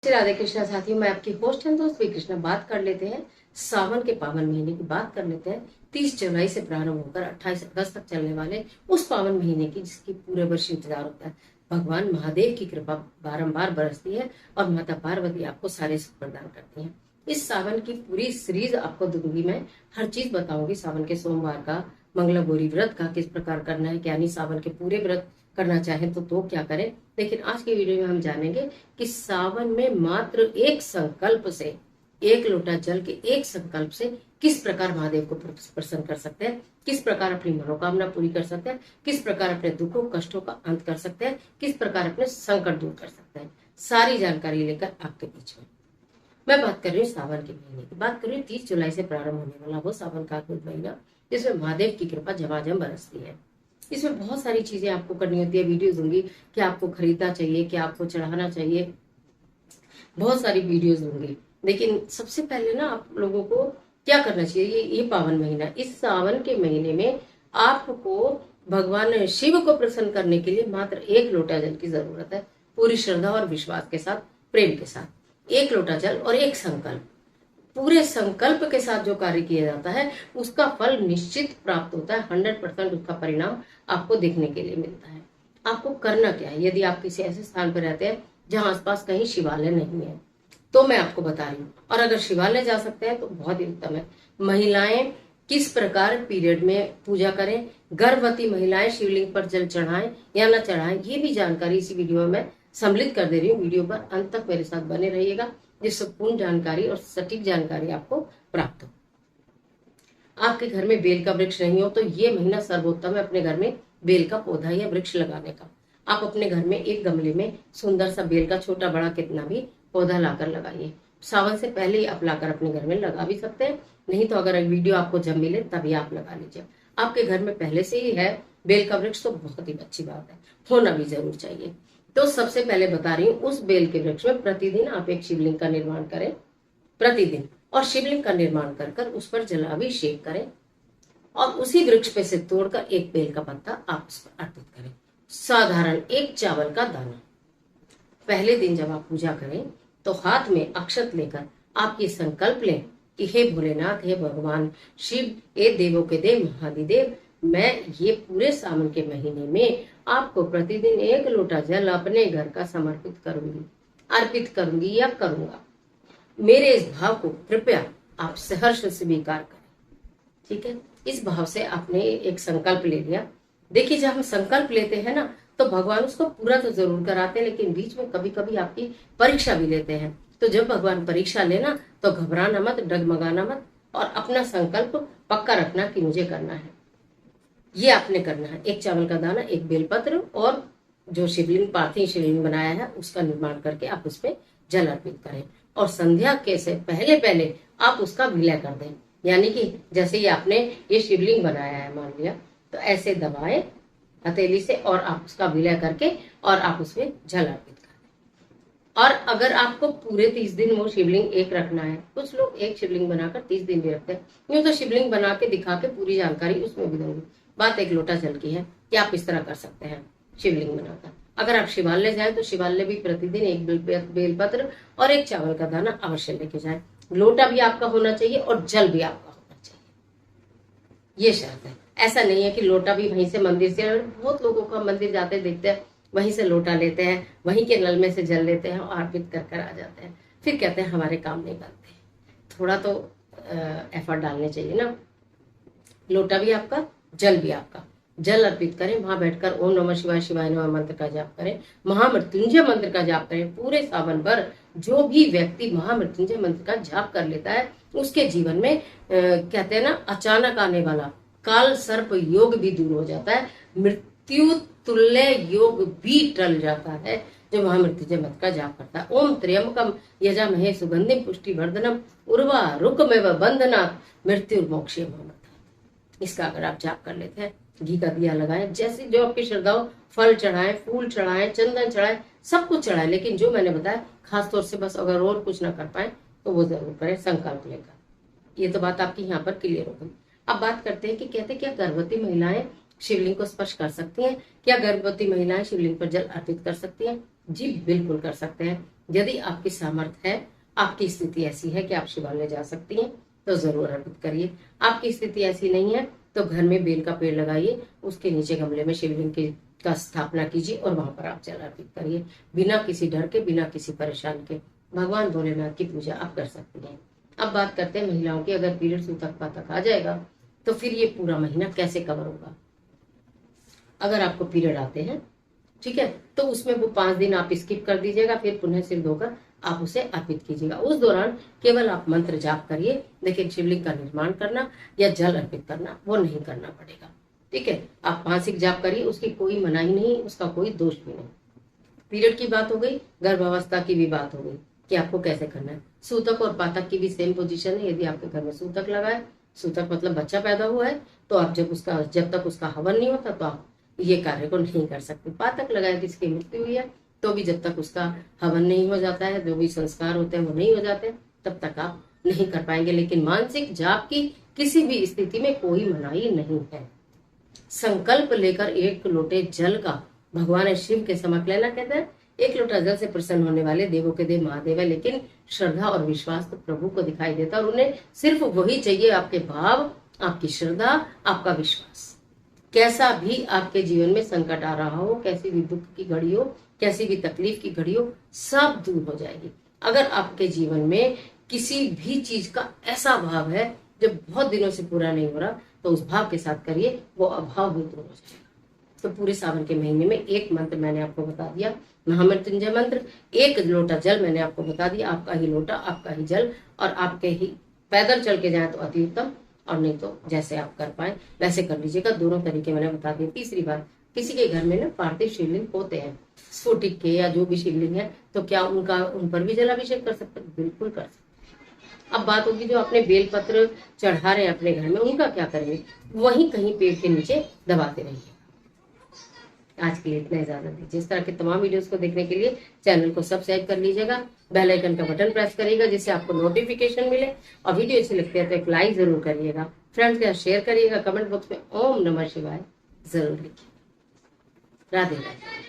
श्री राधे कृष्णा साथियों, मैं आपकी होस्ट एंड दोस्त श्री कृष्णा बात कर लेते हैं। सावन के पावन महीने की बात कर लेते हैं। 30 जुलाई से प्रारंभ होकर 28 अगस्त तक चलने वाले उस पावन महीने की जिसकी पूरे वर्ष इंतजार होता है। भगवान महादेव की कृपा बारंबार बरसती है और माता पार्वती आपको सारे सुख प्रदान करती हैं। इस सावन की पूरी सीरीज आपको दूंगी, मैं हर चीज बताऊंगी। सावन के सोमवार का, मंगला गौरी व्रत का किस प्रकार करना है, क्या नहीं सावन के पूरे व्रत करना चाहें तो क्या करें। लेकिन आज की वीडियो में हम जानेंगे कि सावन में मात्र एक संकल्प से, एक लोटा जल के एक संकल्प से किस प्रकार महादेव को प्रसन्न कर सकते हैं, किस प्रकार अपनी मनोकामना पूरी कर सकते हैं, किस प्रकार अपने दुखों कष्टों का अंत कर सकते हैं, किस प्रकार अपने संकट दूर कर सकते हैं। सारी जानकारी लेकर आपके बीच में मैं बात कर रही हूँ सावन के महीने की। बात कर रही हूँ 30 जुलाई से प्रारंभ होने वाला वो सावन का अद्भुत महीना जिसमें महादेव की कृपा झमाझम बरसती है। इसमें बहुत सारी चीजें आपको करनी होती है। वीडियो दूंगी कि आपको खरीदना चाहिए, क्या आपको चढ़ाना चाहिए, बहुत सारी वीडियोस दूंगी। लेकिन सबसे पहले ना आप लोगों को क्या करना चाहिए, ये पावन महीना, इस सावन के महीने में आपको भगवान शिव को प्रसन्न करने के लिए मात्र एक लोटा जल की जरूरत है। पूरी श्रद्धा और विश्वास के साथ, प्रेम के साथ एक लोटा जल और एक संकल्प। पूरे संकल्प के साथ जो कार्य किया जाता है उसका फल निश्चित प्राप्त होता है। 100% उसका परिणाम आपको देखने के लिए मिलता है। आपको करना क्या है, यदि आप किसी ऐसे स्थान पर रहते हैं जहां आसपास कहीं शिवालय नहीं है तो मैं आपको बता रही हूँ, और अगर शिवालय जा सकते हैं तो बहुत ही उत्तम है। महिलाएं किस प्रकार पीरियड में पूजा करें, गर्भवती महिलाएं शिवलिंग पर जल चढ़ाएं या न चढ़ाएं, ये भी जानकारी इसी वीडियो में मैं सम्मिलित कर दे रही हूँ। वीडियो पर अंत तक मेरे साथ बने रहिएगा जिससे पूर्ण जानकारी और सटीक जानकारी आपको प्राप्त हो। आपके घर में बेल का वृक्ष नहीं हो तो ये महीना सर्वोत्तम है अपने घर में बेल का पौधा या वृक्ष लगाने का। आप अपने घर में एक गमले में सुंदर सा बेल का छोटा बड़ा कितना भी पौधा लाकर लगाइए। सावन से पहले ही आप लाकर अपने घर में लगा भी सकते हैं, नहीं तो अगर वीडियो आपको जब मिले तभी आप लगा लीजिए। आपके घर में पहले से ही है बेल का वृक्ष तो बहुत ही अच्छी बात है, होना भी जरूर चाहिए। तो सबसे पहले बता रही हूँ, उस बेल के वृक्ष में प्रतिदिन आप एक शिवलिंग का निर्माण करें प्रतिदिन, और शिवलिंग का निर्माण कर उस पर जलाभिषेक करें और उसी वृक्ष पे से तोड़कर एक बेल का पत्ता आप उस पर अर्पित करें। साधारण एक चावल का दाना। पहले दिन जब आप पूजा करें तो हाथ में अक्षत लेकर आप ये संकल्प लें कि हे भोलेनाथ, हे भगवान शिव, हे देवों के देव महादिदेव, मैं ये पूरे सावन के महीने में आपको प्रतिदिन एक लोटा जल अपने घर का समर्पित करूंगी, अर्पित करूंगी या करूंगा। मेरे इस भाव को कृपया आप सहर्ष स्वीकार करें। ठीक है, इस भाव से आपने एक संकल्प ले लिया। देखिए, जब हम संकल्प लेते हैं ना तो भगवान उसको पूरा तो जरूर कराते हैं, लेकिन बीच में कभी कभी आपकी परीक्षा भी लेते हैं। तो जब भगवान परीक्षा लेना तो घबराना मत, डगमगाना मत, और अपना संकल्प पक्का रखना कि मुझे करना है। ये आपने करना है, एक चावल का दाना, एक बेलपत्र और जो शिवलिंग, पार्थिव शिवलिंग बनाया है उसका निर्माण करके आप उस पर जल अर्पित करें। और संध्या के से पहले पहले आप उसका विलय कर दें। यानी कि जैसे ही आपने ये शिवलिंग बनाया है मान लिया, तो ऐसे दबाएं हथेली से और आप उसका विलय करके और आप उसमें जल अर्पित कर दें। और अगर आपको पूरे 30 दिन वो शिवलिंग एक रखना है, कुछ लोग एक शिवलिंग बनाकर 30 दिन भी रखते हैं, यूं तो शिवलिंग बना के दिखा के पूरी जानकारी उसमें भी दूंगी। बात एक लोटा जल की है कि आप इस तरह कर सकते हैं शिवलिंग बनाकर। अगर आप शिवालय जाए तो शिवालय भी प्रतिदिन एक बेलपत्र और एक चावल का दाना अवश्य लेके जाए। लोटा भी आपका होना चाहिए और जल भी आपका होना चाहिए, ये शर्त है। ऐसा नहीं है कि लोटा भी वहीं से मंदिर से, बहुत लोगों का मंदिर जाते देखते हैं वहीं से लोटा लेते हैं, वहीं के नल में से जल लेते हैं और अर्पित कर आ जाते हैं, फिर कहते हैं हमारे काम नहीं बनते। थोड़ा तो एफर्ट डालने चाहिए ना। लोटा भी आपका, जल भी आपका। जल अर्पित करें, वहां बैठकर ओम नमः शिवाय शिवाय नमः मंत्र का जाप करें, महामृत्युंजय मंत्र का जाप करें। पूरे सावन भर जो भी व्यक्ति महामृत्युंजय मंत्र का जाप कर लेता है उसके जीवन में कहते हैं ना, अचानक आने वाला काल सर्प योग भी दूर हो जाता है, मृत्यु तुल्य योग भी टल जाता है जो महामृत्युंजय मंत्र का जाप करता है। ओम त्र्यंबकम यजामहे सुगंधिम पुष्टिवर्धनम उर्वारुकमेव बंधनात् मृत्युर्मोक्षे मामृतात्। इसका अगर आप जाप कर लेते हैं, घी का दिया लगाएं, जैसे जो आपकी श्रद्धा हो, फल चढ़ाएं, फूल चढ़ाएं, चंदन चढ़ाएं, सब कुछ चढ़ाएं। लेकिन जो मैंने बताया खासतौर से बस अगर और कुछ ना कर पाए तो वो जरूर करें संकल्प लेकर। ये तो बात आपकी यहाँ पर क्लियर हो गई। अब बात करते हैं कि कहते क्या गर्भवती महिलाएं शिवलिंग को स्पर्श कर सकती हैं? क्या गर्भवती महिलाएं शिवलिंग पर जल अर्पित कर सकती हैं? जी बिल्कुल कर सकते हैं। यदि आपकी सामर्थ्य है, आपकी स्थिति ऐसी है कि आप शिवालय जा सकती हैं, तो जरूर अर्पित करिए। आपकी स्थिति ऐसी नहीं है तो घर में बेल का पेड़ लगाइए, उसके नीचे गमले में शिवलिंग की का स्थापना कीजिए और वहां पर आप जल अर्पित करिए, बिना किसी डर के, बिना किसी परेशान के। भगवान भोलेनाथ की पूजा आप कर सकती हैं। अब बात करते हैं महिलाओं की। अगर पीरियड सूतक पातक आ जाएगा तो फिर ये पूरा महीना कैसे कवर होगा। अगर आपको पीरियड आते हैं, ठीक है, तो उसमें वो 5 दिन आप स्किप कर दीजिएगा, फिर पुनः सिर धोकर आप उसे अर्पित कीजिएगा। उस दौरान केवल आप मंत्र जाप करिए, लेकिन शिवलिंग का निर्माण करना या जल अर्पित करना वो नहीं करना पड़ेगा। ठीक है, आप मासिक जाप करिए, उसकी कोई मनाही नहीं, उसका कोई दोष भी नहीं। पीरियड की बात हो गई, गर्भावस्था की भी बात हो गई कि आपको कैसे करना है। सूतक और पातक की भी सेम पोजीशन है। यदि आपके घर में सूतक लगा है, सूतक मतलब बच्चा पैदा हुआ है, तो आप जब तक उसका हवन नहीं होता तो आप ये कार्य को नहीं कर सकते। पातक लगाए किसकी मृत्यु हुई है तो भी जब तक उसका हवन नहीं हो जाता है, जो भी संस्कार होते हैं वो नहीं हो जाते, तब तक आप नहीं कर पाएंगे। लेकिन मानसिक जाप की किसी भी स्थिति में कोई मनाही नहीं है। संकल्प लेकर 1 लोटे जल का भगवान शिव के समक्ष लेना। कहते हैं 1 लोटा जल से प्रसन्न होने वाले देवों के देव महादेव है, लेकिन श्रद्धा और विश्वास तो प्रभु को दिखाई देता है और उन्हें सिर्फ वही चाहिए, आपके भाव, आपकी श्रद्धा, आपका विश्वास। कैसा भी आपके जीवन में संकट आ रहा हो, कैसी भी दुख की घड़ी हो, कैसी भी तकलीफ की घड़ी हो, सब दूर हो जाएगी। अगर आपके जीवन में किसी भी चीज का ऐसा भाव है जो बहुत दिनों से पूरा नहीं हो रहा, तो उस भाव के साथ करिए, वो अभाव भी दूर हो जाएगा। तो पूरे सावन के महीने में 1 मंत्र मैंने आपको बता दिया, महामृत्युंजय मंत्र। 1 लोटा जल मैंने आपको बता दिया, आपका ही लोटा, आपका ही जल, और आपके ही पैदल चल के जाए तो अति उत्तम, और नहीं तो जैसे आप कर पाए वैसे कर लीजिएगा। दोनों तरीके मैंने बता दिए। तीसरी बात, किसी के घर में ना पार्थिव शिवलिंग होते हैं, स्फटिक के या जो भी शिवलिंग है, तो क्या उन पर भी जलाभिषेक कर सकते हैं? बिल्कुल कर सकते। अब बात होगी जो अपने बेलपत्र चढ़ा रहे हैं अपने घर में, उनका क्या करेंगे? वहीं कहीं पेड़ के नीचे दबाते रहिए। आज के लिए इतना इजाजत दीजिए। इस तरह के तमाम वीडियोस को देखने के लिए चैनल को सब्सक्राइब कर लीजिएगा, बेल आइकन का बटन प्रेस करिएगा जिससे आपको नोटिफिकेशन मिले, और वीडियो अच्छी लगती है तो एक लाइक जरूर करिएगा, फ्रेंड्स के साथ शेयर करिएगा, कमेंट बॉक्स में ओम नमः शिवाय जरूर लिखिए। राधे राधे।